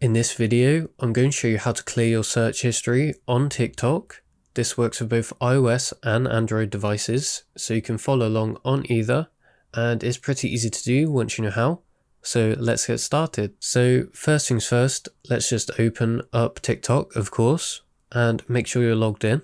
In this video, I'm going to show you how to clear your search history on TikTok. This works for both iOS and Android devices, so you can follow along on either, and it's pretty easy to do once you know how. So let's get started. So first things first, let's just open up TikTok, of course, and make sure you're logged in.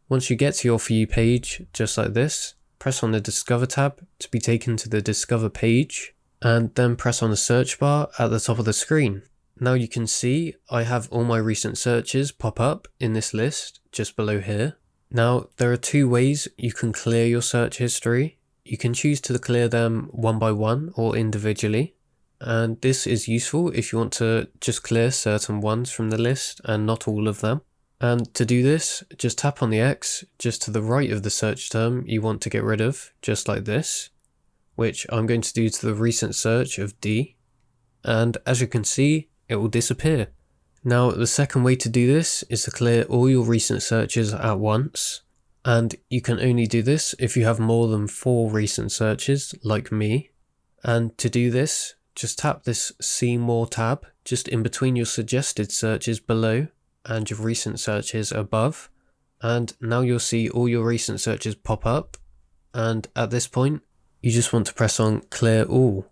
Once you get to your For You page, just like this, press on the Discover tab to be taken to the Discover page, and then press on the search bar at the top of the screen. Now you can see I have all my recent searches pop up in this list just below here. Now there are two ways you can clear your search history. You can choose to clear them one by one or individually, and this is useful if you want to just clear certain ones from the list and not all of them. And to do this, just tap on the X just to the right of the search term you want to get rid of, just like this, which I'm going to do to the recent search of D. And as you can see, it will disappear. Now the second way to do this is to clear all your recent searches at once, and you can only do this if you have more than 4 recent searches like me. And to do this, just tap this See More tab just in between your suggested searches below and your recent searches above, and now you'll see all your recent searches pop up, and at this point you just want to press on Clear All.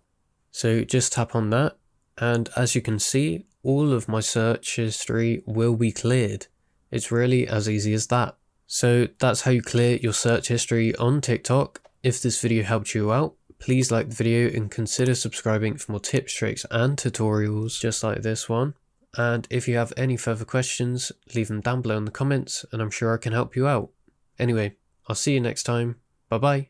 So just tap on that, and as you can see, all of my search history will be cleared. It's really as easy as that. So that's how you clear your search history on TikTok. If this video helped you out, please like the video and consider subscribing for more tips, tricks and tutorials just like this one. And if you have any further questions, leave them down below in the comments and I'm sure I can help you out. Anyway, I'll see you next time. Bye bye.